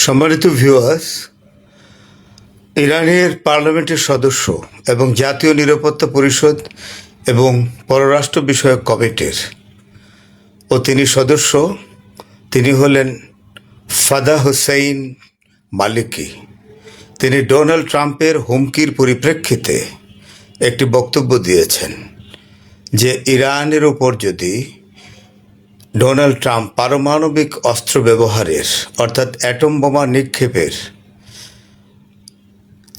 সম্মানিত ভিউয়ার্স, ইরানের পার্লামেন্টের সদস্য এবং জাতীয় নিরাপত্তা পরিষদ এবং পররাষ্ট্র বিষয়ক কমিটির তিনি সদস্য, তিনি হলেন ফাদা হোসেইন মালিকি। তিনি ডোনাল্ড ট্রাম্পের হুমকির পরিপ্রেক্ষিতে একটি বক্তব্য দিয়েছেন যে ইরানের উপর যদি ডোনাল্ড ট্রাম্প পারমাণবিক অস্ত্র ব্যবহারের অর্থাৎ অ্যাটম বোমা নিক্ষেপের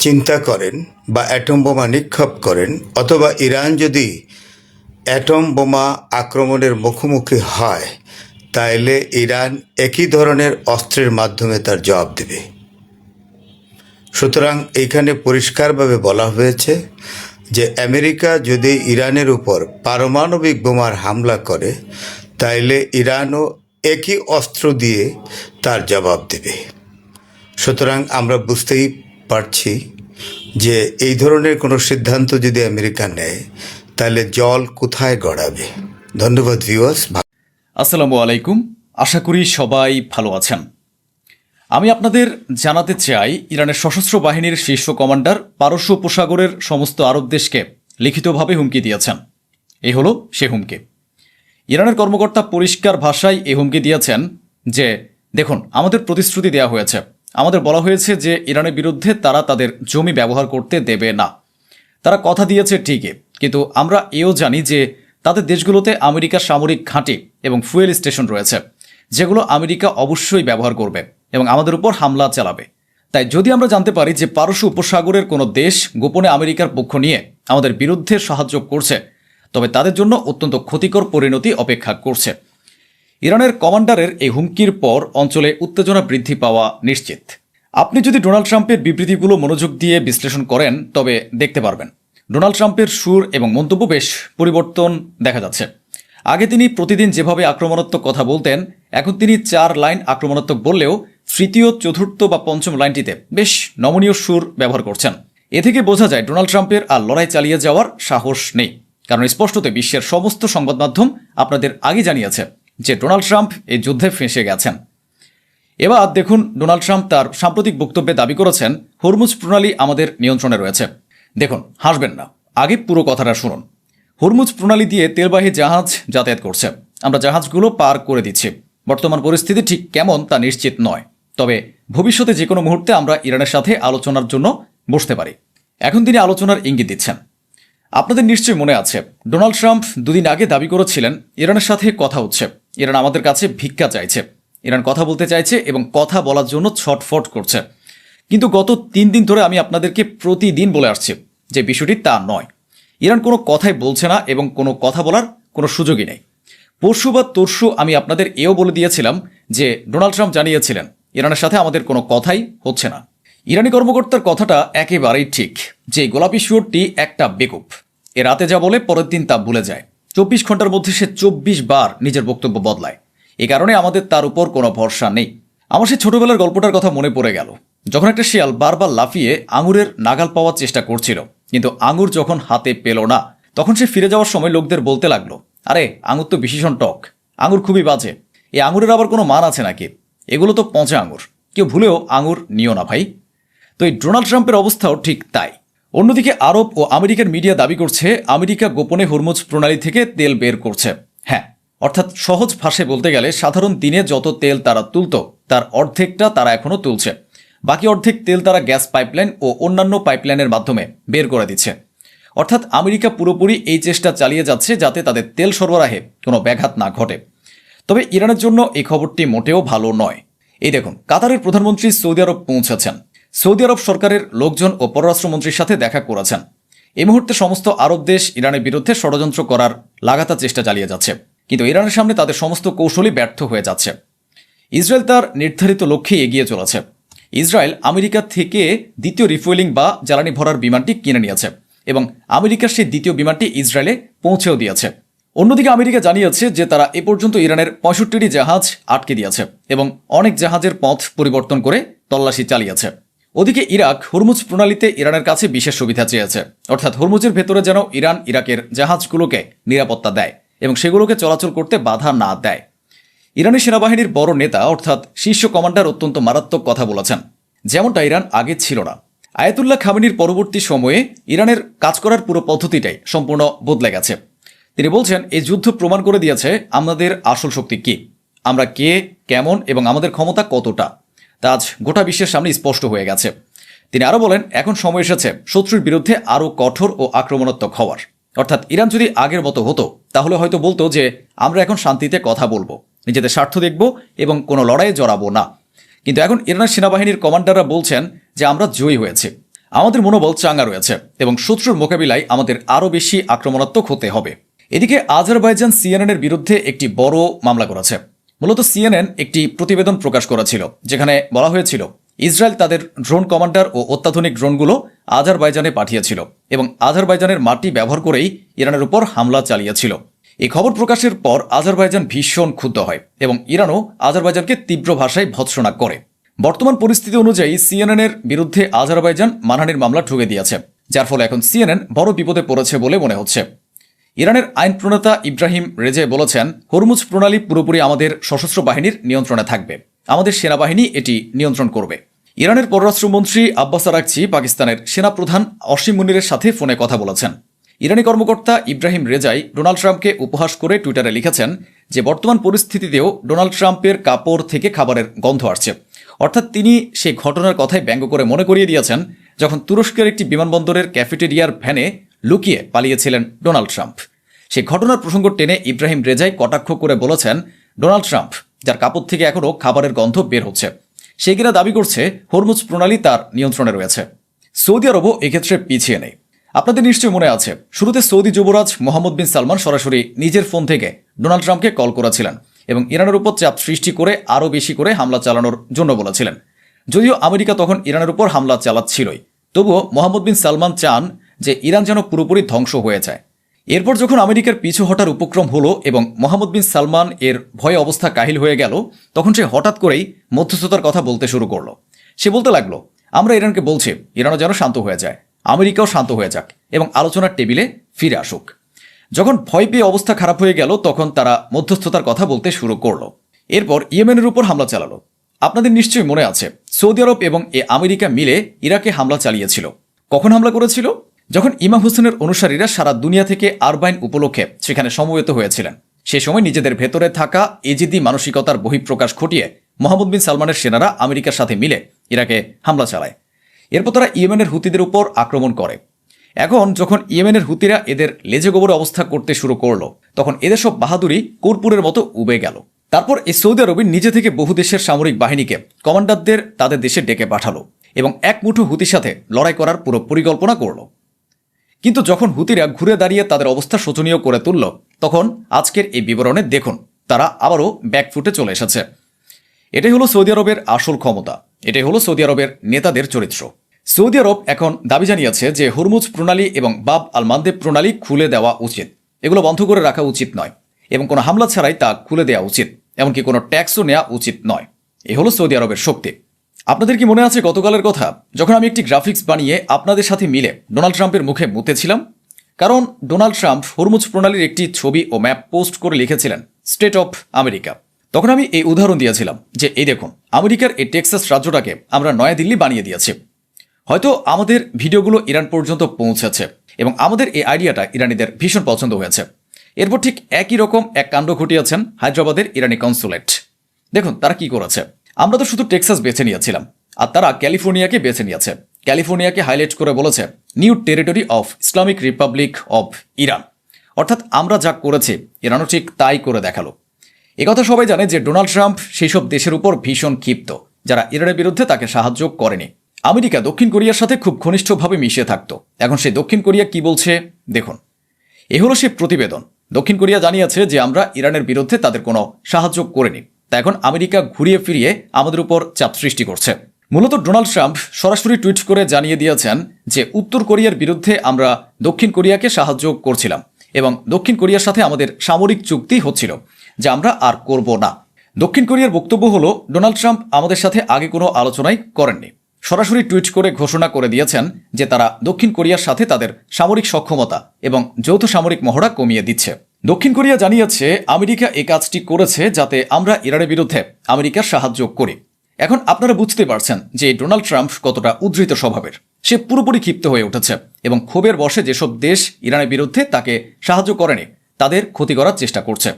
চিন্তা করেন বা অ্যাটম বোমা নিক্ষেপ করেন, অথবা ইরান যদি অ্যাটম বোমা আক্রমণের মুখোমুখি হয়, তাইলে ইরান একই ধরনের অস্ত্রের মাধ্যমে তার জবাব দেবে। সুতরাং এইখানে পরিষ্কারভাবে বলা হয়েছে যে আমেরিকা যদি ইরানের উপর পারমাণবিক বোমার হামলা করে, তাইলে ইরানও একই অস্ত্র দিয়ে তার জবাব দেবে। সুতরাং আমরা বুঝতেই পারছি যে এই ধরনের কোনো সিদ্ধান্ত যদি আমেরিকা নেয়, তাহলে জল কোথায় গড়াবে। ধন্যবাদ ভিউয়ার্স। আসসালামু আলাইকুম, আশা করি সবাই ভালো আছেন। আমি আপনাদের জানাতে চাই, ইরানের সশস্ত্র বাহিনীর শীর্ষ কমান্ডার পারস্য উপসাগরের সমস্ত আরব দেশকে লিখিতভাবে হুমকি দিয়েছেন। এই হলো সে হুমকি। ইরানের কর্মকর্তা পরিষ্কার ভাষায় এই হুমকি দিয়েছেন যে দেখুন, আমাদের প্রতিশ্রুতি দেওয়া হয়েছে, আমাদের বলা হয়েছে যে ইরানের বিরুদ্ধে তারা তাদের জমি ব্যবহার করতে দেবে না। তারা কথা দিয়েছে ঠিকই, কিন্তু আমরা এও জানি যে তাদের দেশগুলোতে আমেরিকার সামরিক ঘাঁটি এবং ফুয়েল স্টেশন রয়েছে, যেগুলো আমেরিকা অবশ্যই ব্যবহার করবে এবং আমাদের উপর হামলা চালাবে। তাই যদি আমরা জানতে পারি যে পারস্য উপসাগরের কোনো দেশ গোপনে আমেরিকার পক্ষ নিয়ে আমাদের বিরুদ্ধে সাহায্য করছে, তবে তাদের জন্য অত্যন্ত ক্ষতিকর পরিণতি অপেক্ষা করছে। ইরানের কমান্ডারের এই হুমকির পর অঞ্চলে উত্তেজনা বৃদ্ধি পাওয়া নিশ্চিত। আপনি যদি ডোনাল্ড ট্রাম্পের বিবৃতিগুলো মনোযোগ দিয়ে বিশ্লেষণ করেন, তবে দেখতে পারবেন ডোনাল্ড ট্রাম্পের সুর এবং মন্তব্য বেশ পরিবর্তন দেখা যাচ্ছে। আগে তিনি প্রতিদিন যেভাবে আক্রমণাত্মক কথা বলতেন, এখন তিনি 4 লাইন আক্রমণাত্মক বললেও তৃতীয়, চতুর্থ বা পঞ্চম লাইনটিতে বেশ নমনীয় সুর ব্যবহার করছেন। এ থেকে বোঝা যায় ডোনাল্ড ট্রাম্পের আর লড়াই চালিয়ে যাওয়ার সাহস নেই, কারণ স্পষ্টত বিশ্বের সমস্ত সংবাদ মাধ্যম আপনাদের আগে জানিয়েছে যে ডোনাল্ড ট্রাম্প এই যুদ্ধে ফেঁসে গেছেন। এবার দেখুন, ডোনাল্ড ট্রাম্প তার সাম্প্রতিক বক্তব্যে দাবি করেছেন হরমুজ প্রণালী আমাদের নিয়ন্ত্রণে রয়েছে। দেখুন, হাসবেন না, আগে পুরো কথাটা শুনুন। হরমুজ প্রণালী দিয়ে তেলবাহী জাহাজ যাতায়াত করছে, আমরা জাহাজগুলো পার করে দিচ্ছি। বর্তমান পরিস্থিতি ঠিক কেমন তা নিশ্চিত নয়, তবে ভবিষ্যতে যে কোনো মুহূর্তে আমরা ইরানের সাথে আলোচনার জন্য বসতে পারি। এখন তিনি আলোচনার ইঙ্গিত দিচ্ছেন। আপনাদের নিশ্চয়ই মনে আছে, ডোনাল্ড ট্রাম্প 2 দিন আগে দাবি করেছিলেন ইরানের সাথে কথা হচ্ছে, ইরান আমাদের কাছে ভিক্ষা চাইছে, ইরান কথা বলতে চাইছে এবং কথা বলার জন্য ছটফট করছে। কিন্তু গত 3 দিন ধরে আমি আপনাদেরকে প্রতিদিন বলে আসছি যে বিষয়টি তা নয়। ইরান কোনো কথাই বলছে না এবং কোনো কথা বলার কোনো সুযোগই নেই। পরশু বা তরশু আমি আপনাদের এও বলে দিয়েছিলাম যে ডোনাল্ড ট্রাম্প জানিয়েছিলেন ইরানের সাথে আমাদের কোনো কথাই হচ্ছে না। ইরানি কর্মকর্তার কথাটা একেবারেই ঠিক যে গোলাপি শুয়োরটি একটা বেকুব। এ রাতে যা বলে পরের দিন তা ভুলে যায়। 24 ঘন্টার মধ্যে সে 24 বার নিজের বক্তব্য বদলায়। এ কারণে আমাদের তার উপর কোনো ভরসা নেই। আমার সেই ছোটবেলার গল্পটার কথা মনে পড়ে গেল, যখন একটা শিয়াল বারবার লাফিয়ে আঙুরের নাগাল পাওয়ার চেষ্টা করছিল, কিন্তু আঙুর যখন হাতে পেল না, তখন সে ফিরে যাওয়ার সময় লোকদের বলতে লাগলো, আরে আঙুর তো ভীষণ টক, আঙুর খুবই বাজে, এই আঙুরের আবার কোনো মান আছে নাকি, এগুলো তো পচা আঙুর, কেউ ভুলেও আঙুর নিও না ভাই। তো এই ডোনাল্ড ট্রাম্পের অবস্থাও ঠিক তাই। অন্যদিকে আরব ও আমেরিকার মিডিয়া দাবি করছে আমেরিকা গোপনে হরমুজ প্রণালী থেকে তেল বের করছে। হ্যাঁ, অর্থাৎ সহজ ভাষায় বলতে গেলে সাধারণ দিনে যত তেল তারা তুলত তার অর্ধেকটা তারা এখনও তুলছে, বাকি অর্ধেক তেল তারা গ্যাস পাইপলাইন ও অন্যান্য পাইপলাইনের মাধ্যমে বের করে দিচ্ছে। অর্থাৎ আমেরিকা পুরোপুরি এই চেষ্টা চালিয়ে যাচ্ছে যাতে তাদের তেল সরবরাহে কোনো ব্যাঘাত না ঘটে। তবে ইরানের জন্য এই খবরটি মোটেও ভালো নয়। এই দেখুন, কাতারের প্রধানমন্ত্রী সৌদি আরব পৌঁছেছেন। সৌদি আরব সরকারের লোকজন ও পররাষ্ট্রমন্ত্রীর সাথে দেখা করেছেন। এই মুহূর্তে সমস্ত আরব দেশ ইরানের বিরুদ্ধে ষড়যন্ত্র করার লাগাতার চেষ্টা চালিয়ে যাচ্ছে, কিন্তু ইরানের সামনে তাদের সমস্ত কৌশলই ব্যর্থ হয়ে যাচ্ছে। ইসরায়েল তার নির্ধারিত লক্ষ্যে এগিয়ে চলেছে। ইসরায়েল আমেরিকা থেকে দ্বিতীয় রিফুয়েলিং বা জ্বালানি ভরার বিমানটি কিনে নিয়েছে এবং আমেরিকার সেই দ্বিতীয় বিমানটি ইসরায়েলে পৌঁছেও দিয়েছে। অন্যদিকে আমেরিকা জানিয়েছে যে তারা এ পর্যন্ত ইরানের 65টি জাহাজ আটকে দিয়েছে এবং অনেক জাহাজের পথ পরিবর্তন করে তল্লাশি চালিয়েছে। ওদিকে ইরাক হরমুজ প্রণালীতে ইরানের কাছে বিশেষ সুবিধা চেয়েছে, অর্থাৎ হরমুজের ভেতরে যেন ইরান ইরাকের জাহাজগুলোকে নিরাপত্তা দেয় এবং সেগুলোকে চলাচল করতে বাধা না দেয়। ইরানের সেনাবাহিনীর বড় নেতা অর্থাৎ শীর্ষ কমান্ডার অত্যন্ত মারাত্মক কথা বলেছেন, যেমনটা ইরান আগে ছিল না। আয়াতুল্লাহ খামেনির পরবর্তী সময়ে ইরানের কাজ করার পুরো পদ্ধতিটাই সম্পূর্ণ বদলে গেছে। তিনি বলছেন, এই যুদ্ধ প্রমাণ করে দিয়েছে আমাদের আসল শক্তি কি, আমরা কে, কেমন এবং আমাদের ক্ষমতা কতটা, তা আজ গোটা বিশ্বের সামনে স্পষ্ট হয়ে গেছে। তিনি আরও বলেন, এখন সময় এসেছে শত্রুর বিরুদ্ধে আরও কঠোর ও আক্রমণাত্মক হওয়ার। অর্থাৎ ইরান যদি আগের মতো হতো তাহলে হয়তো বলতো যে আমরা এখন শান্তিতে কথা বলবো, নিজেদের স্বার্থ দেখব এবং কোনো লড়াইয়ে জড়াবো না। কিন্তু এখন ইরানের সেনাবাহিনীর কমান্ডাররা বলছেন যে আমরা জয়ী হয়েছি, আমাদের মনোবল চাঙ্গা রয়েছে এবং শত্রুর মোকাবিলায় আমাদের আরও বেশি আক্রমণাত্মক হতে হবে। এদিকে আজারবাইজান সিএনএনের বিরুদ্ধে একটি বড় মামলা করেছে। মূলত সিএনএন একটি প্রতিবেদন প্রকাশ করেছিল যেখানে বলা হয়েছিল ইসরায়েল তাদের ড্রোন কমান্ডার ও অত্যাধুনিক ড্রোনগুলো আজারবাইজানে পাঠিয়েছিল এবং আজারবাইজানের মাটি ব্যবহার করেই ইরানের উপর হামলা চালিয়েছিল। এই খবর প্রকাশের পর আজারবাইজান ভীষণ ক্ষুব্ধ হয় এবং ইরানও আজারবাইজানকে তীব্র ভাষায় ভৎসনা করে। বর্তমান পরিস্থিতি অনুযায়ী সিএনএনের বিরুদ্ধে আজারবাইজান মানহানির মামলা ঠুকে দিয়েছে, যার ফলে এখন সিএনএন বড় বিপদে পড়েছে বলে মনে হচ্ছে। ইরানের আইন প্রণেতা ইব্রাহিম রেজে বলেছেন, হরমুজ প্রণালী পুরোপুরি আমাদের সশস্ত্র বাহিনীর নিয়ন্ত্রণে থাকবে, আমাদের সেনাবাহিনী এটি নিয়ন্ত্রণ করবে। ইরানের পররাষ্ট্রমন্ত্রী আব্বাস আরাকচি পাকিস্তানের সেনাপ্রধান অসীম মুনিরের সাথে ফোনে কথা বলেছেন। ইরানি কর্মকর্তা ইব্রাহিম রেজাই ডোনাল্ড ট্রাম্পকে উপহাস করে টুইটারে লিখেছেন যে বর্তমান পরিস্থিতিতেও ডোনাল্ড ট্রাম্পের কাপড় থেকে খাবারের গন্ধ আসছে। অর্থাৎ তিনি সেই ঘটনার কথাই ব্যঙ্গ করে মনে করিয়ে দিয়েছেন যখন তুরস্কের একটি বিমানবন্দরের ক্যাফেটেরিয়ার ভ্যানে লুকিয়ে পালিয়েছিলেন ডোনাল্ড ট্রাম্প। সেই ঘটনার প্রসঙ্গ টেনে ইব্রাহিম রেজাই কটাক্ষ করে বলেছেন, ডোনাল্ড ট্রাম্প, যার কাপড় থেকে এখনও খাবারের গন্ধ বের হচ্ছে, সে কিনা দাবি করছে হরমুজ প্রণালী তার নিয়ন্ত্রণে রয়েছে। সৌদি আরবও এক্ষেত্রে পিছিয়ে নেই। আপনাদের নিশ্চয়ই মনে আছে, শুরুতে সৌদি যুবরাজ মোহাম্মদ বিন সালমান সরাসরি নিজের ফোন থেকে ডোনাল্ড ট্রাম্পকে কল করেছিলেন এবং ইরানের উপর চাপ সৃষ্টি করে আরও বেশি করে হামলা চালানোর জন্য বলেছিলেন। যদিও আমেরিকা তখন ইরানের উপর হামলা চালাচ্ছিলই, তবুও মোহাম্মদ বিন সালমান চান যে ইরান যেন পুরোপুরি ধ্বংস হয়ে যায়। এরপর যখন আমেরিকার পিছু হটার উপক্রম হলো এবং মোহাম্মদ বিন সালমান এর ভয়ে অবস্থা কাহিল হয়ে গেল, তখন সে হঠাৎ করেই মধ্যস্থতার কথা বলতে শুরু করলো। সে বলতে লাগলো, আমরা ইরানকে বলছি ইরানও যেন শান্ত হয়ে যায়, আমেরিকাও শান্ত হয়ে যাক এবং আলোচনার টেবিলে ফিরে আসুক। যখন ভয় পেয়ে অবস্থা খারাপ হয়ে গেল তখন তারা মধ্যস্থতার কথা বলতে শুরু করলো। এরপর ইয়েমেনের উপর হামলা চালালো। আপনাদের নিশ্চয়ই মনে আছে, সৌদি আরব এবং আমেরিকা মিলে ইরাকে হামলা চালিয়েছিল। কখন হামলা করেছিল? যখন ইমাম হোসেনের অনুসারীরা সারা দুনিয়া থেকে আরবাইন উপলক্ষে সেখানে সমবেত হয়েছিলেন। সে সময় নিজেদের ভেতরে থাকা এজিদি মানসিকতার বহিঃপ্রকাশ ঘটিয়ে মোহাম্মদ বিন সালমানের সেনারা আমেরিকার সাথে মিলে ইরাকে হামলা চালায়। এরপর তারা ইয়েমেনের হুতিদের উপর আক্রমণ করে। এখন যখন ইয়েমেনের হুতিরা এদের লেজে গোবরে অবস্থা করতে শুরু করলো, তখন এদের সব বাহাদুরি কর্পূরের মতো উবে গেল। তারপর এই সৌদি আরব নিজে থেকে বহু দেশের সামরিক বাহিনীকে কমান্ডারদের তাদের দেশে ডেকে পাঠালো এবং এক মুঠো হুতির সাথে লড়াই করার পুরো পরিকল্পনা করলো। কিন্তু যখন হুতিরা ঘুরে দাঁড়িয়ে তাদের অবস্থা শোচনীয় করে তুলল, তখন আজকের এই বিবরণে দেখুন তারা আবারও ব্যাকফুটে চলে এসেছে। এটাই হলো সৌদি আরবের আসল ক্ষমতা, এটাই হলো সৌদি আরবের নেতাদের চরিত্র। সৌদি আরব এখন দাবি জানিয়েছে যে হরমুজ প্রণালী এবং বাব আল মানদেব প্রণালী খুলে দেওয়া উচিত, এগুলো বন্ধ করে রাখা উচিত নয় এবং কোনো হামলা ছাড়াই তা খুলে দেওয়া উচিত, এমনকি কোনো ট্যাক্সও নেওয়া উচিত নয়। এ হলো সৌদি আরবের শক্তি। আপনাদের কি মনে আছে গতকালের কথা, যখন আমি একটি গ্রাফিক্স বানিয়ে আপনাদের সাথে মিলে ডোনাল্ড ট্রাম্পের মুখে মুতেছিলাম? কারণ ডোনাল্ড ট্রাম্প হরমুজ প্রণালীর একটি ছবি ও ম্যাপ পোস্ট করে লিখেছিলেন স্টেট অফ আমেরিকা। তখন আমি এই উদাহরণ দিয়েছিলাম যে এই দেখুন, আমেরিকার এই টেক্সাস রাজ্যটাকে আমরা নয়াদিল্লি বানিয়ে দিয়েছি। হয়তো আমাদের ভিডিওগুলো ইরান পর্যন্ত পৌঁছেছে এবং আমাদের এই আইডিয়াটা ইরানিদের ভীষণ পছন্দ হয়েছে। এরপর ঠিক একই রকম এক কাণ্ড ঘটিয়েছেন হায়দ্রাবাদের ইরানি কনসুলেট। দেখুন তারা কি করেছে। আমরা তো শুধু টেক্সাস বেছে নিয়েছিলাম, আর তারা ক্যালিফোর্নিয়াকে বেছে নিয়েছে। ক্যালিফোর্নিয়াকে হাইলাইট করে বলেছে new territory of Islamic Republic of Iran. অর্থাৎ আমরা যা করেছি ইরানও ঠিক তাই করে দেখালো। একথা সবাই জানে যে ডোনাল্ড ট্রাম্প সেই সব দেশের উপর ভীষণ ক্ষিপ্ত যারা ইরানের বিরুদ্ধে তাকে সাহায্য করেনি। আমেরিকা দক্ষিণ কোরিয়ার সাথে খুব ঘনিষ্ঠভাবে মিশে থাকতো। এখন সেই দক্ষিণ কোরিয়া কি বলছে দেখুন। এ হলো সে প্রতিবেদন। দক্ষিণ কোরিয়া জানিয়েছে যে আমরা ইরানের বিরুদ্ধে তাদের কোনো সাহায্য করিনি, তা এখন আমেরিকা ঘুরিয়ে ফিরিয়ে আমাদের উপর চাপ সৃষ্টি করছে। মূলত ডোনাল্ড ট্রাম্প সরাসরি টুইট করে জানিয়ে দিয়েছেন যে উত্তর কোরিয়ার বিরুদ্ধে আমরা দক্ষিণ কোরিয়াকে সাহায্য করছিলাম এবং দক্ষিণ কোরিয়ার সাথে আমাদের সামরিক চুক্তি হচ্ছিল যা আমরা আর করব না। দক্ষিণ কোরিয়ার বক্তব্য হলো ডোনাল্ড ট্রাম্প আমাদের সাথে আগে কোনো আলোচনাই করেননি। সরাসরি টুইট করে ঘোষণা করে দিয়েছেন যে তারা দক্ষিণ কোরিয়ার সাথে তাদের সামরিক সক্ষমতা এবং যৌথ সামরিক মহড়া কমিয়ে দিচ্ছে দক্ষিণ কোরিয়া জানিয়েছে আমেরিকা এই কাজটি করেছে যাতে আমরা ইরানের বিরুদ্ধে আমেরিকার সাহায্য করি। এখন আপনারা বুঝতে পারছেন যে ডোনাল্ড ট্রাম্প কতটা উদ্ধৃত স্বভাবের। সে পুরোপুরি ক্ষিপ্ত হয়ে উঠেছে এবং ক্ষোভের বশে যেসব দেশ ইরানের বিরুদ্ধে তাকে সাহায্য করেনি তাদের ক্ষতি করার চেষ্টা করছে।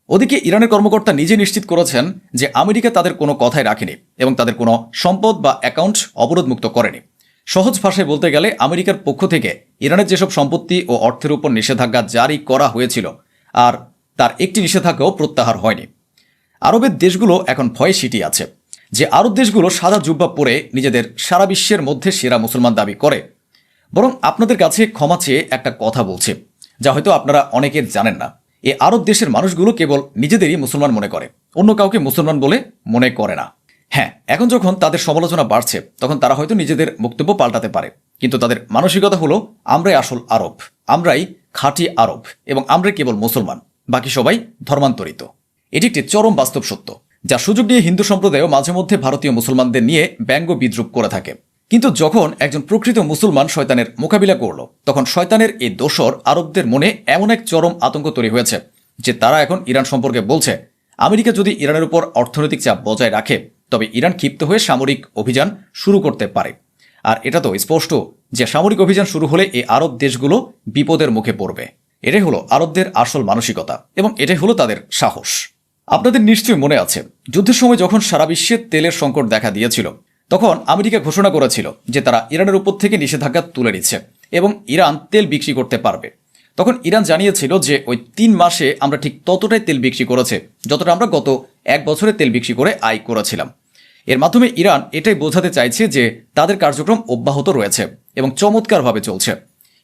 ওদিকে ইরানের কর্মকর্তা নিজে নিশ্চিত করেছেন যে আমেরিকা তাদের কোনো কথাই রাখেনি এবং তাদের কোনো সম্পদ বা অ্যাকাউন্ট অবরোধমুক্ত করেনি। সহজ ভাষায় বলতে গেলে আমেরিকার পক্ষ থেকে ইরানের যেসব সম্পত্তি ও অর্থের উপর নিষেধাজ্ঞা জারি করা হয়েছিল আর তার একটি নিষেধাজ্ঞাও প্রত্যাহার হয়নি। আরবের দেশগুলো এখন ভয়ে সিটিয়ে আছে যে আরব দেশগুলো সাদা জুব্বা পরে নিজেদের সারা বিশ্বের মধ্যে সেরা মুসলমান দাবি করে। বরং আপনাদের কাছে ক্ষমা চেয়ে একটা কথা বলছে যা হয়তো আপনারা অনেকের জানেন না। এই আরব দেশের মানুষগুলো কেবল নিজেদেরই মুসলমান মনে করে, অন্য কাউকে মুসলমান বলে মনে করে না। হ্যাঁ, এখন যখন তাদের সমালোচনা বাড়ছে তখন তারা হয়তো নিজেদের বক্তব্য পাল্টাতে পারে, কিন্তু তাদের মানসিকতা হলো আমরাই আসল আরব, আমরাই খাঁটি আরব এবং আমরাই কেবল মুসলমান, বাকি সবাই ধর্মান্তরিত। এটি একটি চরম বাস্তব সত্য যা সুযোগ নিয়ে হিন্দু সম্প্রদায়ও মাঝে মধ্যে ভারতীয় মুসলমানদের নিয়ে ব্যঙ্গ বিদ্রুপ করে থাকে। কিন্তু যখন একজন প্রকৃত মুসলমান শয়তানের মোকাবিলা করল তখন শয়তানের এই দোসর আরবদের মনে এমন এক চরম আতঙ্ক তৈরি হয়েছে যে তারা এখন ইরান সম্পর্কে বলছে আমেরিকা যদি ইরানের উপর অর্থনৈতিক চাপ বজায় রাখে তবে ইরান ক্ষিপ্ত হয়ে সামরিক অভিযান শুরু করতে পারে। আর এটা তো স্পষ্ট যে সামরিক অভিযান শুরু হলে এই আরব দেশগুলো বিপদের মুখে পড়বে। এটাই হলো আরবদের আসল মানসিকতা এবং এটাই হলো তাদের সাহস। আপনাদের নিশ্চয়ই মনে আছে যুদ্ধের সময় যখন সারা বিশ্বে তেলের সংকট দেখা দিয়েছিল তখন আমেরিকা ঘোষণা করেছিল যে তারা ইরানের উপর থেকে নিষেধাজ্ঞা তুলে নিচ্ছে এবং ইরান তেল বিক্রি করতে পারবে। তখন ইরান জানিয়েছিল যে ওই 3 মাসে আমরা ঠিক ততটাই তেল বিক্রি করেছে যতটা আমরা গত 1 বছরে তেল বিক্রি করে আয় করেছিলাম। এর মাধ্যমে ইরান এটাই বোঝাতে চাইছে যে তাদের কার্যক্রম অব্যাহত রয়েছে এবং চমৎকারভাবে চলছে।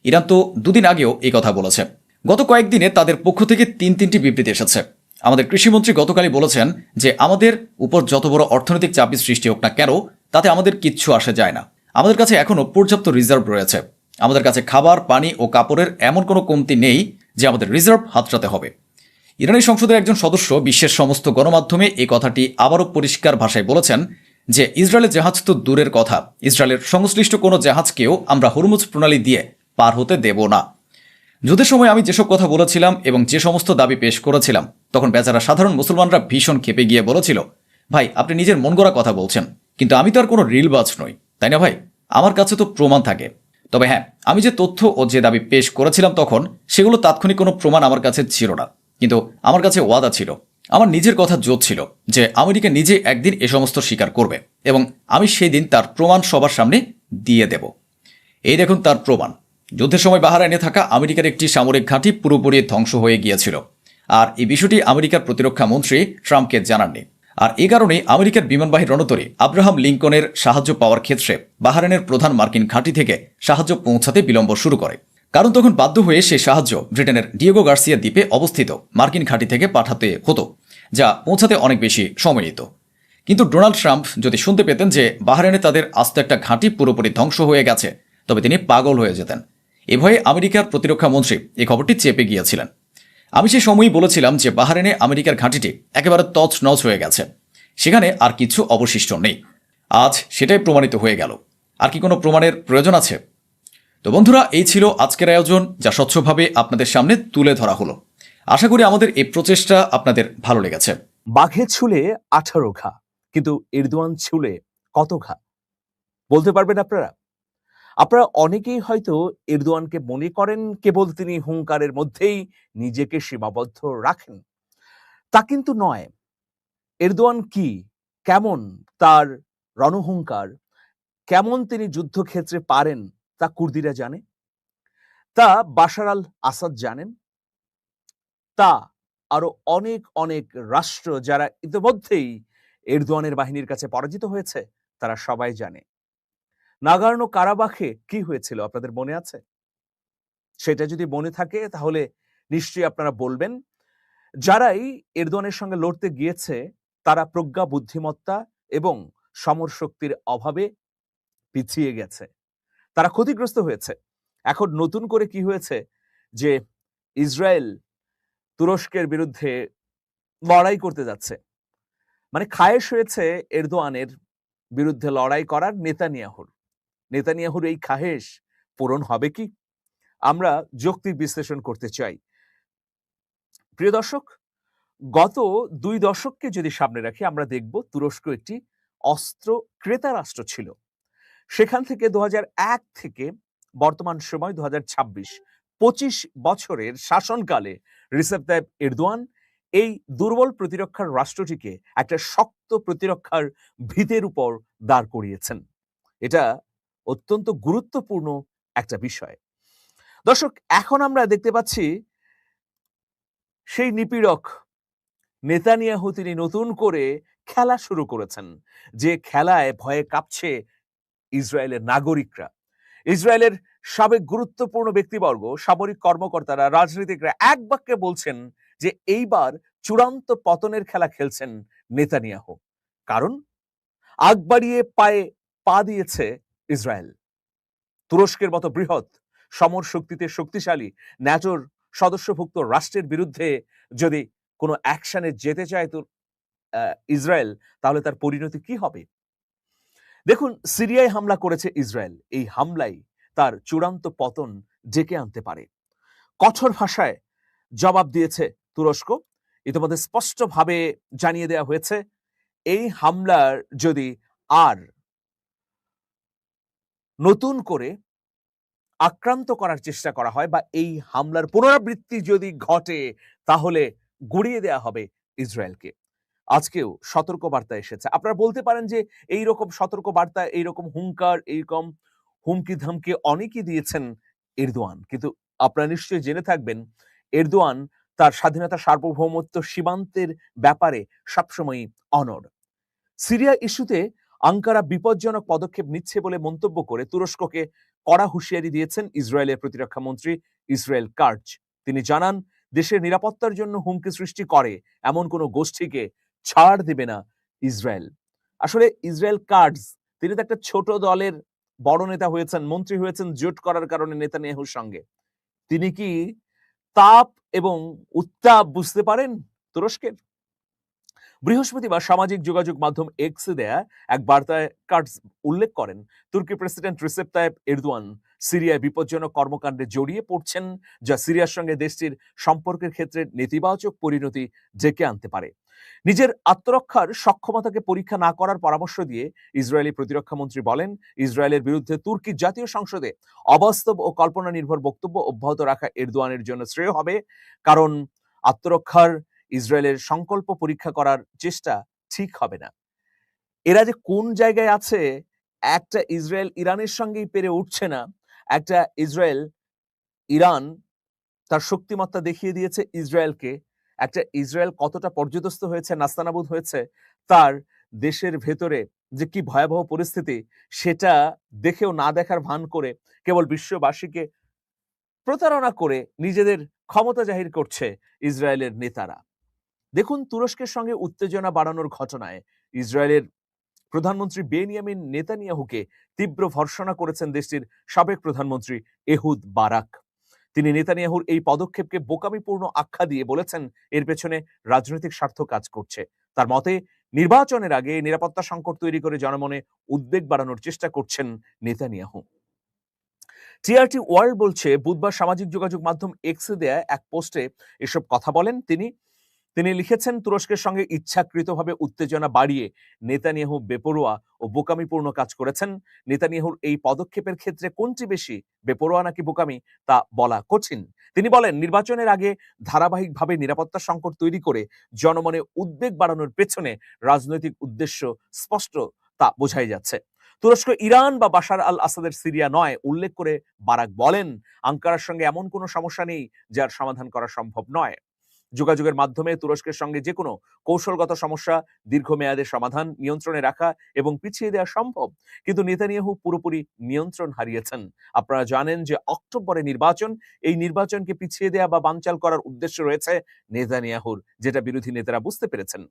ইরান তো 2 দিন আগেও এই কথা বলেছে। গত কয়েকদিনে তাদের পক্ষ থেকে 3টি বিবৃতি এসেছে। আমাদের কৃষিমন্ত্রী গতকালই বলেছেন যে আমাদের উপর যত বড় অর্থনৈতিক চাপই সৃষ্টি হোক না কেন তাতে আমাদের কিচ্ছু আসে যায় না। আমাদের কাছে এখনও পর্যাপ্ত রিজার্ভ রয়েছে। আমাদের কাছে খাবার, পানি ও কাপড়ের এমন কোনো কমতি নেই যে আমাদের রিজার্ভ হাতড়াতে হবে। ইরানি সংসদের একজন সদস্য বিশ্বের সমস্ত গণমাধ্যমে এই কথাটি আবারও পরিষ্কার ভাষায় বলেছেন যে ইসরায়েলের জাহাজ তো দূরের কথা, ইসরায়েলের সংশ্লিষ্ট কোনো জাহাজকেও আমরা হরমুজ প্রণালী দিয়ে পার হতে দেব না। যুদ্ধের সময় আমি যেসব কথা বলেছিলাম এবং যে সমস্ত দাবি পেশ করেছিলাম তখন বেচারা সাধারণ মুসলমানরা ভীষণ ক্ষেপে গিয়ে বলেছিল, ভাই আপনি নিজের মন গড়া কথা বলছেন, কিন্তু আমি তো আর কোনো রিলবাজ নই, তাই না ভাই? আমার কাছে তো প্রমাণ থাকে। তবে হ্যাঁ, আমি যে তথ্য ও যে দাবি পেশ করেছিলাম তখন সেগুলো তাৎক্ষণিক কোনো প্রমাণ আমার কাছে ছিল না, কিন্তু আমার কাছে ওয়াদা ছিল, আমার নিজের কথা জোর ছিল যে আমেরিকা নিজে একদিন এ সমস্ত স্বীকার করবে এবং আমি সেই দিন তার প্রমাণ সবার সামনে দিয়ে দেব। এই দেখুন তার প্রমাণ। যুদ্ধের সময় বাহরাইনে থাকা আমেরিকার একটি সামরিক ঘাঁটি পুরোপুরি ধ্বংস হয়ে গিয়েছিল, আর এই বিষয়টি আমেরিকার প্রতিরক্ষা মন্ত্রী ট্রাম্পকে জানাননি। আর এই কারণেই আমেরিকার বিমানবাহী রণতরী আব্রাহাম লিঙ্কনের সাহায্য পাওয়ার ক্ষেত্রে বাহরাইনের প্রধান মার্কিন ঘাঁটি থেকে সাহায্য পৌঁছাতে বিলম্ব শুরু করে, কারণ তখন বাধ্য হয়ে সেই সাহায্য ব্রিটেনের ডিয়েগো গার্সিয়া দ্বীপে অবস্থিত মার্কিন ঘাঁটি থেকে পাঠাতে হতো, যা পৌঁছাতে অনেক বেশি সময় নিত। কিন্তু ডোনাল্ড ট্রাম্প যদি শুনতে পেতেন যে বাহরাইনে তাদের আস্ত একটা ঘাঁটি পুরোপুরি ধ্বংস হয়ে গেছে তবে তিনি পাগল হয়ে যেতেন। এ ভয়ে আমেরিকার প্রতিরক্ষা মন্ত্রী এই খবরটি চেপে গিয়েছিলেন। আমি সেই সময়ই বলেছিলাম যে বাহরাইনে আমেরিকার ঘাঁটিটি একেবারে তছনছ হয়ে গেছে, সেখানে আর কিছু অবশিষ্ট নেই। আজ সেটাই প্রমাণিত হয়ে গেল। আর কি কোনো প্রমাণের প্রয়োজন আছে? তো বন্ধুরা, এই ছিল আজকের আয়োজন যা স্বচ্ছভাবে আপনাদের সামনে তুলে ধরা হলো। আশা করি আমাদের এই প্রচেষ্টা আপনাদের ভালো লেগেছে। বাঘে ছুলে 18 ঘা, কিন্তু এরদোয়ান ছুলে কত ঘা বলতে পারবেন আপনারা? আপনারা অনেকেই হয়তো এরদোয়ানকে মনে করেন কেবল তিনি হুঙ্কারের মধ্যেই নিজেকে সীমাবদ্ধ রাখেন। তা কিন্তু নয়। এরদোয়ান কি, কেমন তার রণহুঙ্কার, কেমন তিনি যুদ্ধক্ষেত্রে পারেন তা কুর্দিরা জানে, তা বাশার আল আসাদ জানেন, তা আরো অনেক অনেক রাষ্ট্র যারা ইতিমধ্যেই এরদোয়ানের বাহিনীর কাছে পরাজিত হয়েছে তারা সবাই জানে। নাগোর্নো কারাবাখে কি হয়েছিল আপনাদের মনে আছে? সেটা যদি মনে থাকে তাহলে নিশ্চয়ই আপনারা বলবেন। যারাই এরদোয়ানের সঙ্গে লড়তে গিয়েছে তারা প্রজ্ঞা, বুদ্ধিমত্তা এবং সমর শক্তির অভাবে পিছিয়ে গেছে, তারা ক্ষতিগ্রস্ত হয়েছে। এখন নতুন করে কি হয়েছে যে ইসরায়েল তুরস্কের বিরুদ্ধে লড়াই করতে যাচ্ছে, মানে খায়েশ হয়েছে এরদোয়ানের বিরুদ্ধে লড়াই করার নেতানিয়াহুর এই খাহেশ পূরণ হবে কি? আমরা যৌক্তিক বিশ্লেষণ করতে চাই। প্রিয় দর্শক, গত ২ দশককে যদি সামনে রাখি আমরা দেখব তুরস্ক একটি অস্ত্র ক্রেতা রাষ্ট্র ছিল। সেখান থেকে ২০০১ থেকে বর্তমান সময় ২০২৬, ২৫ বছরের শাসনকালে রিসেপ তাইপ এরদোয়ান এই দুর্বল প্রতিরক্ষার রাষ্ট্রটিকে একটা শক্ত প্রতিরক্ষার ভিতের উপর দাঁড় করিয়েছেন। এটা অত্যন্ত গুরুত্বপূর্ণ একটা বিষয়। দর্শক, এখন আমরা দেখতে পাচ্ছি সেই নিপীড়ক নেতানিয়াহু তিনি নতুন করে খেলা শুরু করেছেন, যে খেলায় ভয়ে কাঁপছে ইসরায়েলের নাগরিকরা। ইসরায়েলের সাবেক গুরুত্বপূর্ণ ব্যক্তিবর্গ, সামরিক কর্মকর্তারা, রাজনীতিকরা এক বাক্যে বলছেন যে এইবার চূড়ান্ত পতনের খেলা খেলছেন নেতানিয়াহু। কারণ আগ বাড়িয়ে পায়ে পা দিয়েছে ইসরায়েল। তুরস্কের মতো বৃহৎ, সমর শক্তিতে শক্তিশালী, ন্যাটোর সদস্যভুক্ত রাষ্ট্রের বিরুদ্ধে যদি কোনো অ্যাকশনে যেতে চায় তো ইসরায়েল, তাহলে তার পরিণতি কি হবে? দেখুন, সিরিয়ায় হামলা করেছে ইসরায়েল। এই হামলাই তার চূড়ান্ত পতন ডেকে আনতে পারে। কঠোর ভাষায় জবাব দিয়েছে তুরস্ক। ইতিমধ্যে স্পষ্টভাবে জানিয়ে দেওয়া হয়েছে, এই হামলার যদি আর নতুন করে আক্রান্ত করার চেষ্টা করা হয় বা এই হামলার পুনরাবৃত্তি যদি ঘটে, তাহলে গুড়িয়ে দেওয়া হবে ইসরায়েলকে। আজকেও সতর্কবার্তা এসেছে। আপনারা বলতে পারেন যে এইরকম সতর্কবার্তা, এইরকম হুঙ্কার, এইরকম হুমকি ধামকি অনেকেই দিয়েছেন এরদোয়ান। কিন্তু আপনারা নিশ্চয়ই জেনে থাকবেন, এরদোয়ান তার স্বাধীনতা, সার্বভৌমত্ব, সীমান্তের ব্যাপারে সবসময়ই অনড়। সিরিয়া ইস্যুতে আঙ্কারা বিপজ্জনক পদক্ষেপ নিচ্ছে বলে মন্তব্য করে তুরস্ককে কড়া হুঁশিয়ারি দিয়েছেন ইসরায়েলের প্রতিরক্ষা মন্ত্রী ইসরায়েল কার্জ। তিনি জানান, দেশের নিরাপত্তার জন্য হুমকি সৃষ্টি করে এমন কোনো গোষ্ঠীকে ছাড় দেবে না ইসরায়েল। আসলে ইসরায়েল কার্জ, তিনি তো একটা ছোট দলের বড় নেতা হয়েছেন, মন্ত্রী হয়েছেন জোট করার কারণে নেতানিয়াহুর সঙ্গে। তিনি কি তাপ এবং উত্তাপ বুঝতে পারেন তুরস্কের? বৃহস্পতিবার সামাজিক যোগাযোগ মাধ্যম এক্সে দেয়া এক বার্তায় কার্জ উল্লেখ করেন, তুর্কি প্রেসিডেন্ট রিসেপ তাইপ এরদোয়ান সিরিয়ায় বিপজ্জনক কর্মকাণ্ডে জড়িয়ে পড়ছেন, যা সিরিয়ার সঙ্গে দেশটির সম্পর্কের ক্ষেত্রে নেতিবাচক পরিণতি ডেকে আনতে পারে। নিজের আত্মরক্ষার সক্ষমতাকে পরীক্ষা না করার পরামর্শ দিয়ে ইসরায়েলি প্রতিরক্ষা মন্ত্রী বলেন, ইসরায়েলের বিরুদ্ধে তুর্কি জাতীয় সংসদে অবাস্তব ও কল্পনা নির্ভর বক্তব্য অব্যাহত রাখা এরদোয়ানের জন্য শ্রেয় হবে, কারণ আত্মরক্ষার ইসরায়েলের সংকল্প পরীক্ষা করার চেষ্টা ঠিক হবে না। এরা যে কোন জায়গায় আছে, একটা ইসরায়েল ইরানের সঙ্গেই পেরে উঠছে না, একটা ইসরায়েল ইরান তার শক্তিমত্তা দেখিয়ে দিয়েছে ইসরায়েলকে, একটা ইসরায়েল কতটা পর্যদস্ত হয়েছে, নাস্তানাবুদ হয়েছে, তার দেশের ভেতরে যে কি ভয়াবহ পরিস্থিতি, সেটা দেখেও না দেখার ভান করে কেবল বিশ্ববাসীকে প্রতারণা করে নিজেদের ক্ষমতা জাহির করছে ইসরায়েলের নেতারা। দেখুন, তুরস্কের সঙ্গে উত্তেজনা বাড়ানোর ঘটনায় ইসরায়েলের প্রধানমন্ত্রী বেনিয়ামিন নেতানিয়াহুকে তীব্র ভর্ৎসনা করেছেন দেশটির সাবেক প্রধানমন্ত্রী এহুদ বারাক। তিনি নেতানিয়াহুর এই পদক্ষেপকে বোকামিপূর্ণ আখ্যা দিয়ে বলেছেন, এর পেছনে রাজনৈতিক স্বার্থ কাজ করছে। তার মতে, নির্বাচনের আগে নিরাপত্তা সংকট তৈরি করে জনমনে উদ্বেগ বাড়ানোর চেষ্টা করছেন নেতানিয়াহু। টিআরটি ওয়ার্ল্ড বলছে, বুধবার সামাজিক যোগাযোগ মাধ্যম এক্সে দেয়া এক পোস্টে এসব কথা বলেন তিনি। তিনি লিখেছেন, তুরস্কের সঙ্গে ইচ্ছাকৃতভাবে উত্তেজনা বাড়িয়ে নেতানিয়াহু বেপরোয়া ও বোকামিপূর্ণ কাজ করেছেন। নেতানিয়াহুর এই পদক্ষেপের ক্ষেত্রে কোনটি বেশি বেপরোয়া নাকি বোকামি, তা বলা কঠিন। তিনি বলেন, নির্বাচনের আগে ধারাবাহিকভাবে নিরাপত্তা সংকট তৈরি করে জনমনে উদ্বেগ বাড়ানোর পেছনে রাজনৈতিক উদ্দেশ্য স্পষ্ট, তা বোঝাই যাচ্ছে। তুরস্ক ইরান বা বাশার আল আসাদের সিরিয়া নয় উল্লেখ করে বারাক বলেন, আঙ্কারার সঙ্গে এমন কোনো সমস্যা নেই যার সমাধান করা সম্ভব নয়। যোগাযোগের মাধ্যমে তুরস্কের সঙ্গে যে কোনো কৌশলগত সমস্যা দীর্ঘমেয়াদে সমাধান, নিয়ন্ত্রণে রাখা এবং পিছিয়ে দেওয়া সম্ভব। কিন্তু নেতানিয়াহু পুরোপুরি নিয়ন্ত্রণ হারিয়েছেন। আপনারা জানেন যে অক্টোবরে নির্বাচন, এই নির্বাচনকে পিছিয়ে দেওয়া বা বানচাল করার উদ্দেশ্য রয়েছে নেতানিয়াহুর, যেটা বিরোধী নেতারা বুঝতে পেরেছেন।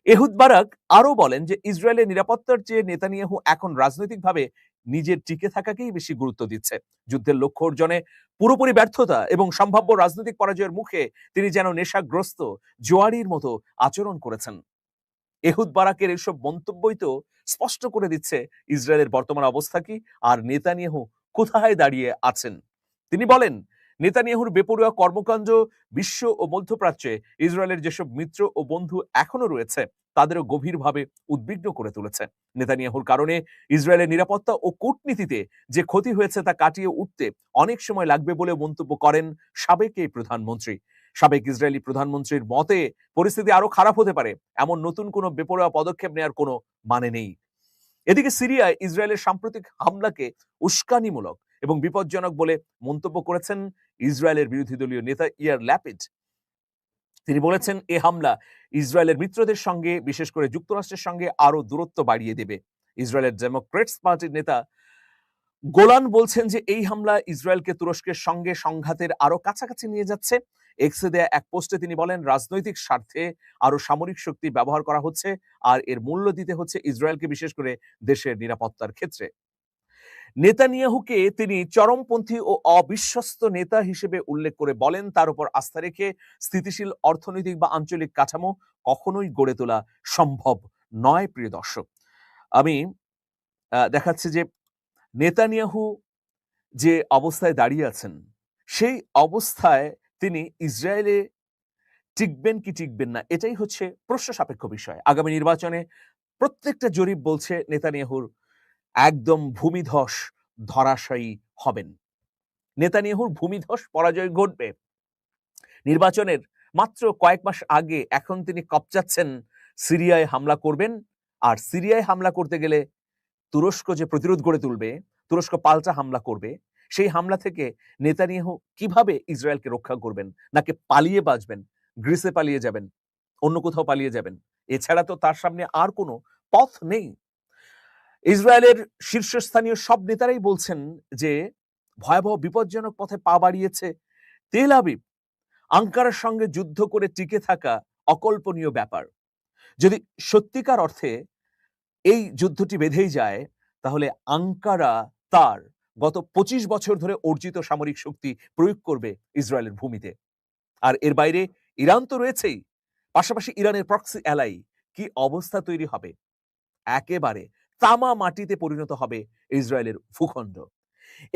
এহুদ বারাক আরো বলেন যে ইসরায়েলের নিরাপত্তার চেয়ে নেতানিয়াহু এখন রাজনৈতিকভাবে নিজের টিকে থাকাকেই বেশি গুরুত্ব দিচ্ছে। যুদ্ধের লক্ষ্য অর্জনে পুরোপুরি ব্যর্থতা এবং সম্ভাব্য রাজনৈতিক পরাজয়ের মুখে তিনি যেন নেশাগ্রস্ত জোয়ারির মতো আচরণ করেছেন। এহুদ বারাকের এসব মন্তব্যই তো স্পষ্ট করে দিচ্ছে ইসরায়েলের বর্তমান অবস্থা কি আর নেতানিয়াহু কোথায় দাঁড়িয়ে আছেন। তিনি বলেন, নেতানিয়াহুর বেপরোয়া কর্মকাণ্ড বিশ্ব ও মধ্যপ্রাচ্যে ইসরায়েলের যেসব মিত্র ও বন্ধু এখনো রয়েছে তাদেরও গভীরভাবে উদ্বিগ্ন করে তুলেছে। নেতানিয়াহুর কারণে ইসরায়েলের নিরাপত্তা ও কূটনীতিতে যে ক্ষতি হয়েছে তা কাটিয়ে উঠতে অনেক সময় লাগবে বলে মন্তব্য করেন সাবেক এই প্রধানমন্ত্রী। সাবেক ইসরায়েলি প্রধানমন্ত্রীর মতে পরিস্থিতি আরো খারাপ হতে পারে, এমন নতুন কোনো বেপরোয়া পদক্ষেপ নেওয়ার কোনো মানে নেই। এদিকে সিরিয়ায় ইসরায়েলের সাম্প্রতিক হামলাকে উস্কানিমূলক এবং বিপজ্জনক বলে মন্তব্য করেছেন ইসরায়েলের বিরোধী দলীয় নেতা ইয়ার ল্যাপিড। তিনি বলেছেন, এ হামলা ইসরায়েলের মিত্রদের সঙ্গে, বিশেষ করে যুক্তরাষ্ট্রের সঙ্গে আরো দূরত্ব বাড়িয়ে দেবে। ইসরায়েলের ডেমোক্রেটস পার্টির নেতা গোলান বলছেন যে এই হামলা ইসরায়েলকে তুরস্কের সঙ্গে সংঘাতের আরো কাছাকাছি নিয়ে যাচ্ছে। এক্সে দেয়া এক পোস্টে তিনি বলেন, রাজনৈতিক স্বার্থে আরো সামরিক শক্তি ব্যবহার করা হচ্ছে, আর এর মূল্য দিতে হচ্ছে ইসরায়েলকে, বিশেষ করে দেশের নিরাপত্তার ক্ষেত্রে। নেতানিয়াহুকে তিনি চরমপন্থী ও অবিশ্বস্ত নেতা হিসেবে উল্লেখ করে বলেন, তার উপর আস্থা রেখে স্থিতিশীল অর্থনৈতিক বা আঞ্চলিক কাঠামো কখনোই গড়ে তোলা সম্ভব নয়। প্রিয় দর্শক, আমি দেখাচ্ছি যে নেতানিয়াহু যে অবস্থায় দাঁড়িয়ে আছেন, সেই অবস্থায় তিনি ইসরায়েলে টিকবেন কি টিকবেন না, এটাই হচ্ছে প্রশ্ন সাপেক্ষ বিষয়। আগামী নির্বাচনে প্রত্যেকটা জরিপ বলছে নেতানিয়াহুর একদম ভূমিধস ধরাশায়ী হবেন। নেতানিয়াহুর ভূমিধস পরাজয় ঘটবে। নির্বাচনের মাত্র কয়েক মাস আগে এখন তিনি কপচাচ্ছেন সিরিয়ায় হামলা করবেন, আর সিরিয়ায় হামলা করতে গেলে তুরস্ক যে প্রতিরোধ গড়ে তুলবে, তুরস্ক পাল্টা হামলা করবে, সেই হামলা থেকে নেতানিয়াহু কিভাবে ইসরায়েলকে রক্ষা করবেন? নাকি পালিয়ে বাঁচবেন, গ্রিসে পালিয়ে যাবেন, অন্য কোথাও পালিয়ে যাবেন? এছাড়া তো তার সামনে আর কোনো পথ নেই। ইসরায়েলের শীর্ষস্থানীয় সব নেতারাই বলছেন যে ভয়াবহ বিপজ্জনক পথে পা বাড়িয়েছে তেল আবিব। আঙ্কারার সঙ্গে যুদ্ধ করে টিকে থাকা অকল্পনীয় ব্যাপার। যদি সত্যিকার অর্থে এই যুদ্ধটি বেঁধেই যায়, তাহলে আঙ্কারা তার গত 25 বছর ধরে অর্জিত সামরিক শক্তি প্রয়োগ করবে ইসরায়েলের ভূমিতে। আর এর বাইরে ইরান তো রয়েছেই, পাশাপাশি ইরানের প্রক্সি অ্যালাই। কি অবস্থা তৈরি হবে! একেবারে তামা মাটিতে পরিণত হবে ইসরায়েলের ভূখণ্ড।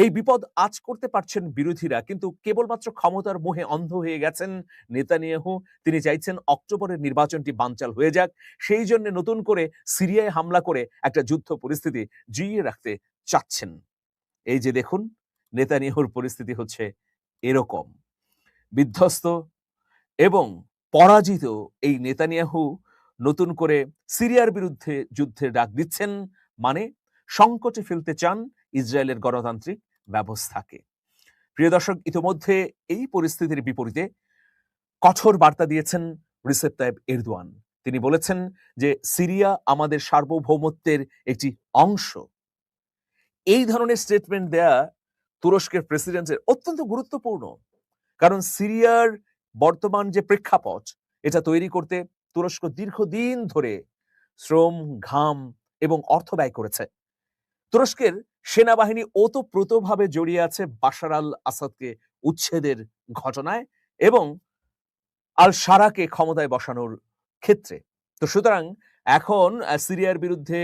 এই বিপদ আজ করতে পারছেন বিরোধীরা, কিন্তু কেবলমাত্র ক্ষমতার মোহে অন্ধ হয়ে গেছেন নেতানিয়াহু। তিনি চাইছেন অক্টোবরের নির্বাচনটি বানচাল হয়ে যাক, সেই জন্য নতুন করে সিরিয়ায় হামলা করে একটা যুদ্ধ পরিস্থিতি জিইয়ে রাখতে চাচ্ছেন। এই যে দেখুন, নেতানিয়াহুর পরিস্থিতি হচ্ছে এরকম। বিধ্বস্ত এবং পরাজিত এই নেতানিয়াহু নতুন করে সিরিয়ার বিরুদ্ধে যুদ্ধের ডাক দিচ্ছেন, মানে সংকটে ফেলতে চান ইসরায়েলের গণতান্ত্রিক ব্যবস্থাকে। প্রিয় দর্শক, ইতিমধ্যে এই পরিস্থিতির বিপরীতে কঠোর বার্তা দিয়েছেন রিসেপ তাইয়েপ এরদোয়ান। তিনি বলেছেন যে সিরিয়া আমাদের সার্বভৌমত্বের একটি অংশ। এই ধরনের স্টেটমেন্ট দেয়া তুরস্কের প্রেসিডেন্টের অত্যন্ত গুরুত্বপূর্ণ, কারণ সিরিয়ার বর্তমান যে প্রেক্ষাপট, এটা তৈরি করতে তুরস্ক দীর্ঘদিন ধরে শ্রম, ঘাম এবং অর্থ ব্যয় করেছে। তুরস্কের সেনাবাহিনী ওতপ্রোতভাবে জড়িয়ে আছে বাশার আল আসাদকে উচ্ছেদের ঘটনায় এবং আল সারাকে ক্ষমতায় বসানোর ক্ষেত্রে। তো সুতরাং এখন সিরিয়ার বিরুদ্ধে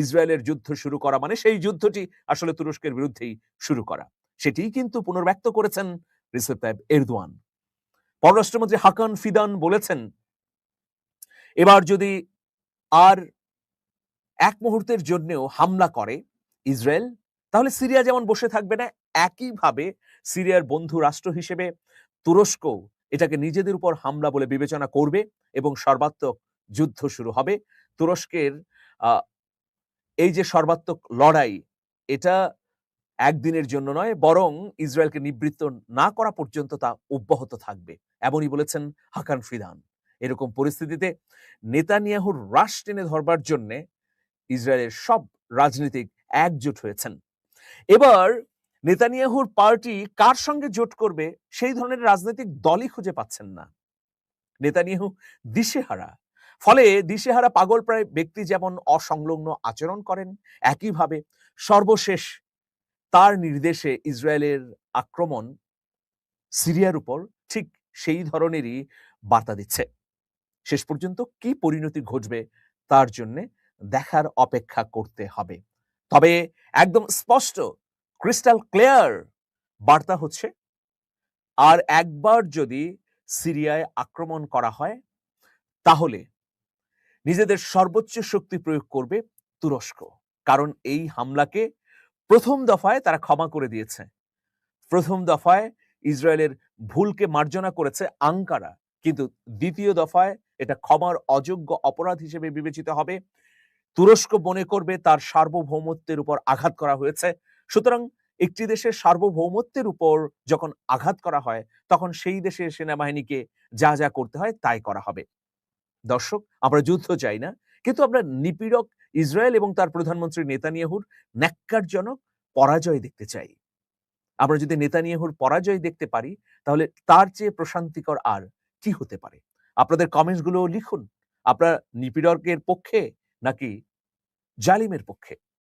ইসরায়েলের যুদ্ধ শুরু করা মানে সেই যুদ্ধটি আসলে তুরস্কের বিরুদ্ধেই শুরু করা, সেটিই কিন্তু পুনর্ব্যক্ত করেছেন রিসেপ তাইয়েপ এরদোয়ান। পররাষ্ট্রমন্ত্রী হাকান ফিদান বলেছেন, এবার যদি আর এক মুহূর্তের জন্যও হামলা করে ইসরায়েল, তাহলে সিরিয়া যেমন বসে থাকবে না, একইভাবে সিরিয়ার বন্ধু রাষ্ট্র হিসেবে তুরস্ক এটাকে নিজেদের উপর হামলা বলে বিবেচনা করবে এবং সর্বাত্মক যুদ্ধ শুরু হবে। তুরস্কের এই যে সর্বাত্মক লড়াই, এটা একদিনের জন্য নয়, বরং ইসরায়েলকে নিবৃত্ত না করা পর্যন্ত তা অব্যাহত থাকবে, এমনই বলেছেন হাকান ফিদান। এরকম পরিস্থিতিতে নেতানিয়াহুর রাশ টেনে ধরবার জন্য ইসরায়েলের সব রাজনীতিক একজোট হয়েছেন। এবার নেতানিয়াহুর পার্টি কার সঙ্গে জোট করবে সেই ধরনের রাজনৈতিক দলই খুঁজে পাচ্ছেন না। নেতানিয়াহু দিশেহারা। ফলে দিশেহারা পাগলপ্রায় ব্যক্তি যেমন অসংলগ্ন আচরণ করেন, একইভাবে সর্বশেষ তার নির্দেশে ইসরায়েলের আক্রমণ সিরিয়ার উপর ঠিক সেই ধরনেরই বার্তা দিচ্ছে। শেষ পর্যন্ত কি পরিণতি ঘটবে তার জন্য দেখার অপেক্ষা করতে হবে। তবে একদম স্পষ্ট, ক্রিস্টাল ক্লিয়ার বার্তা হচ্ছে, আর একবার যদি সিরিয়ায় আক্রমণ করা হয় তাহলে নিজেদের সর্বোচ্চ শক্তি প্রয়োগ করবে তুরস্ক, কারণ এই হামলাকে প্রথম দফায় তারা ক্ষমা করে দিয়েছে। প্রথম দফায় ইসরায়েলের ভুলকে মার্জনা করেছে আঙ্কারা, কিন্তু দ্বিতীয় দফায় এটা ক্ষমার অযোগ্য অপরাধ হিসেবে বিবেচিত হবে। তুরস্ক মনে করবে তার সার্বভৌমত্বের উপর আঘাত করা হয়েছে। সুতরাং একটি দেশের সার্বভৌমত্বের উপর যখন আঘাত করা হয় তখন সেই দেশের সেনাবাহিনীকে যা যা করতে হয় তাই করা হবে। দর্শক, আমরা যুদ্ধ চাই না, কিন্তু আমরা নিপীড়ক ইসরায়েল এবং তার প্রধানমন্ত্রী নেতানিয়াহুর ন্যাক্কারজনক পরাজয় দেখতে চাই। আমরা যদি নেতানিয়াহুর পরাজয় দেখতে পারি তাহলে তার চেয়ে প্রশান্তিকর আর কি হতে পারে? আপনাদের কমেন্টস গুলো লিখুন। আপনারা নিপীড়কের পক্ষে নাকি জালিমের পক্ষে?